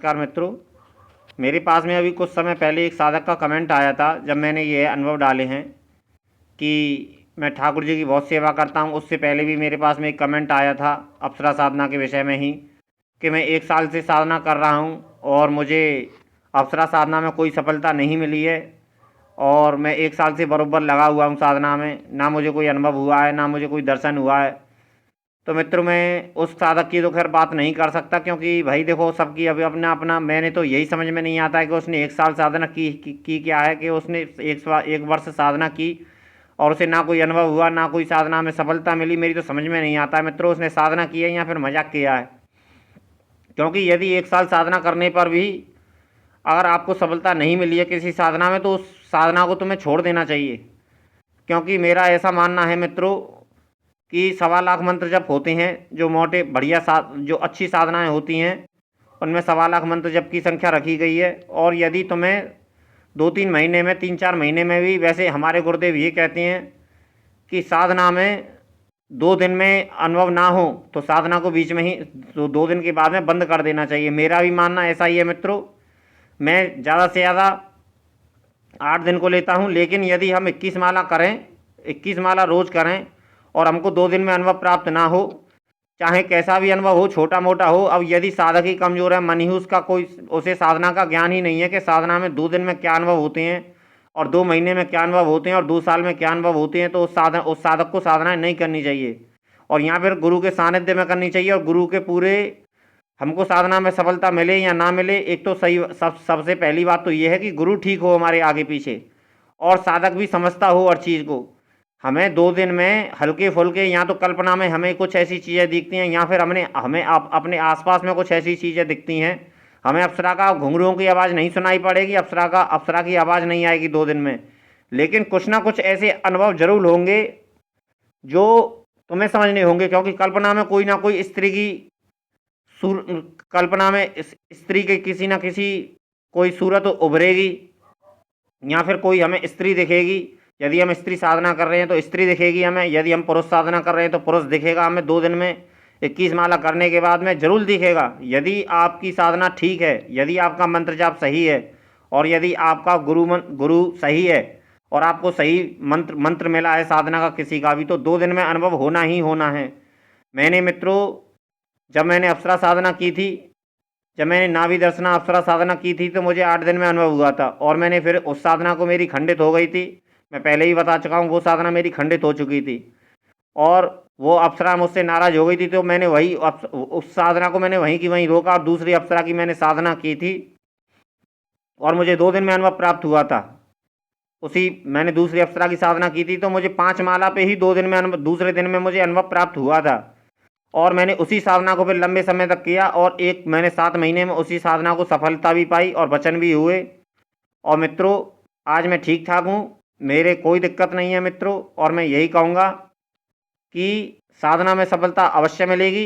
नमस्कार मित्रों। मेरे पास में अभी कुछ समय पहले एक साधक का कमेंट आया था जब मैंने ये अनुभव डाले हैं कि मैं ठाकुर जी की बहुत सेवा करता हूँ। उससे पहले भी मेरे पास में एक कमेंट आया था अप्सरा साधना के विषय में ही कि मैं 1 साल से साधना कर रहा हूँ और मुझे अप्सरा साधना में कोई सफलता नहीं मिली है और मैं 1 साल से बराबर लगा हुआ हूँ साधना में, ना मुझे कोई अनुभव हुआ है ना मुझे कोई दर्शन हुआ है। तो मित्रों मैं उस साधक की तो खैर बात नहीं कर सकता, क्योंकि भाई देखो सबकी अभी अपना अपना, मैंने तो यही समझ में नहीं आता है कि उसने 1 साल साधना की क्या है कि उसने 1 वर्ष साधना की और उसे ना कोई अनुभव हुआ ना कोई साधना में सफलता मिली। मेरी तो समझ में नहीं आता है मित्रों उसने साधना की है या फिर मजाक किया है। क्योंकि यदि 1 साल साधना करने पर भी अगर आपको सफलता नहीं मिली है किसी साधना में तो उस साधना को तुम्हें छोड़ देना चाहिए। क्योंकि मेरा ऐसा मानना है मित्रों कि 1.25 लाख मंत्र जप होते हैं, जो मोटे बढ़िया जो अच्छी साधनाएं होती हैं उनमें 1.25 लाख मंत्र जप की संख्या रखी गई है। और यदि तुम्हें 2-3 महीने में 3-4 महीने में भी, वैसे हमारे गुरुदेव ये कहते हैं कि साधना में 2 दिन में अनुभव ना हो तो साधना को बीच में ही 2 दिन के बाद में बंद कर देना चाहिए। मेरा भी मानना ऐसा ही है मित्रों। मैं ज़्यादा से ज़्यादा 8 दिन को लेता हूँ, लेकिन यदि हम 21 माला करें, 21 माला रोज़ करें और हमको 2 दिन में अनुभव प्राप्त ना हो, चाहे कैसा भी अनुभव हो, छोटा मोटा हो, अब यदि साधक ही कमज़ोर है, मन ही उसका कोई, उसे साधना का ज्ञान ही नहीं है कि साधना में 2 दिन में क्या अनुभव होते हैं और 2 महीने में क्या अनुभव होते हैं और 2 साल में क्या अनुभव होते हैं, तो उस साधक को साधना नहीं करनी चाहिए और यहाँ फिर गुरु के सानिध्य में करनी चाहिए। और गुरु के पूरे, हमको साधना में सफलता मिले या ना मिले, एक तो सही सबसे पहली बात तो ये है कि गुरु ठीक हो हमारे आगे पीछे और साधक भी समझता हो हर चीज़ को। हमें 2 दिन में हल्के फुल्के, या तो कल्पना में हमें कुछ ऐसी चीज़ें दिखती हैं या फिर हमें अपने आसपास में कुछ ऐसी चीज़ें दिखती हैं। हमें अप्सरा का घुंघरुओं की आवाज़ नहीं सुनाई पड़ेगी, अप्सरा की आवाज़ नहीं आएगी 2 दिन में, लेकिन कुछ ना कुछ ऐसे अनुभव जरूर होंगे जो तुम्हें समझ नहीं होंगे। क्योंकि कल्पना में कोई ना कोई स्त्री की कल्पना में स्त्री के किसी ना किसी कोई सूरत उभरेगी या फिर कोई हमें स्त्री दिखेगी। यदि हम स्त्री साधना कर रहे हैं तो स्त्री दिखेगी हमें, यदि हम पुरुष साधना कर रहे हैं तो पुरुष दिखेगा हमें। 2 दिन में 21 माला करने के बाद में जरूर दिखेगा। यदि आपकी साधना ठीक है, यदि आपका मंत्र जाप सही है और यदि आपका गुरु सही है और आपको सही मंत्र मिला है साधना का किसी का भी, तो 2 दिन में अनुभव होना ही होना है। मैंने मित्रों जब मैंने अप्सरा साधना की थी, जब मैंने नाभि दर्शना अप्सरा साधना की थी तो मुझे 8 दिन में अनुभव हुआ था और मैंने फिर उस साधना को, मेरी खंडित हो गई थी, मैं पहले ही बता चुका हूँ, वो साधना मेरी खंडित हो चुकी थी और वो अप्सरा मुझसे नाराज़ हो गई थी। तो मैंने उस साधना को मैंने वहीं की वहीं रोका और दूसरी अप्सरा की मैंने साधना की थी और मुझे 2 दिन में अनुभव प्राप्त हुआ था। मैंने दूसरी अप्सरा की साधना की थी तो मुझे 5 माला पे ही 2 दिन में दूसरे दिन में मुझे अनुभव प्राप्त हुआ था और मैंने उसी साधना को फिर लंबे समय तक किया और मैंने 7 महीने में उसी साधना को सफलता भी पाई और वचन भी हुए। और मित्रों आज मैं ठीक ठाक हूँ, मेरे कोई दिक्कत नहीं है मित्रों। और मैं यही कहूँगा कि साधना में सफलता अवश्य मिलेगी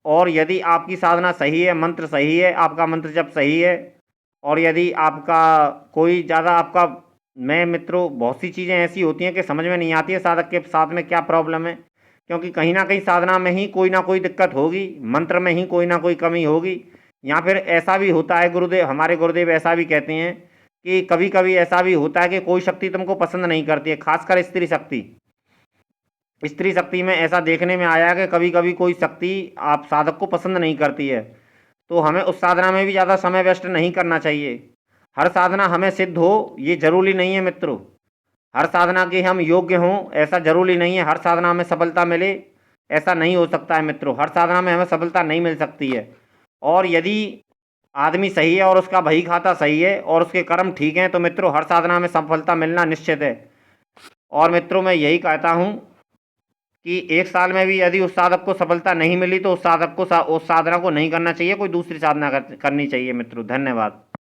और यदि आपकी साधना सही है, मंत्र सही है, आपका मंत्र जब सही है और यदि आपका कोई ज़्यादा आपका, मैं मित्रों बहुत सी चीज़ें ऐसी होती हैं कि समझ में नहीं आती है साधक के साथ में क्या प्रॉब्लम है, क्योंकि कहीं ना कहीं साधना में ही कोई ना कोई दिक्कत होगी, मंत्र में ही कोई ना कोई कमी होगी। या फिर ऐसा भी होता है, हमारे गुरुदेव ऐसा भी कहते हैं कि कभी कभी ऐसा भी होता है कि कोई शक्ति तुमको पसंद नहीं करती है, खासकर स्त्री शक्ति। स्त्री शक्ति में ऐसा देखने में आया है कि कभी कभी कोई शक्ति आप साधक को पसंद नहीं करती है, तो हमें उस साधना में भी ज़्यादा समय वेस्ट नहीं करना चाहिए। हर साधना हमें सिद्ध हो ये जरूरी नहीं है मित्रों, हर साधना के हम योग्य हों ऐसा जरूरी नहीं है, हर साधना में सफलता मिले ऐसा नहीं हो सकता है मित्रों। हर साधना में हमें सफलता नहीं मिल सकती है और यदि आदमी सही है और उसका बही खाता सही है और उसके कर्म ठीक हैं तो मित्रों हर साधना में सफलता मिलना निश्चित है। और मित्रों मैं यही कहता हूँ कि 1 साल में भी यदि उस साधक को सफलता नहीं मिली तो उस साधक को उस साधना को नहीं करना चाहिए, कोई दूसरी साधना करनी चाहिए मित्रों। धन्यवाद।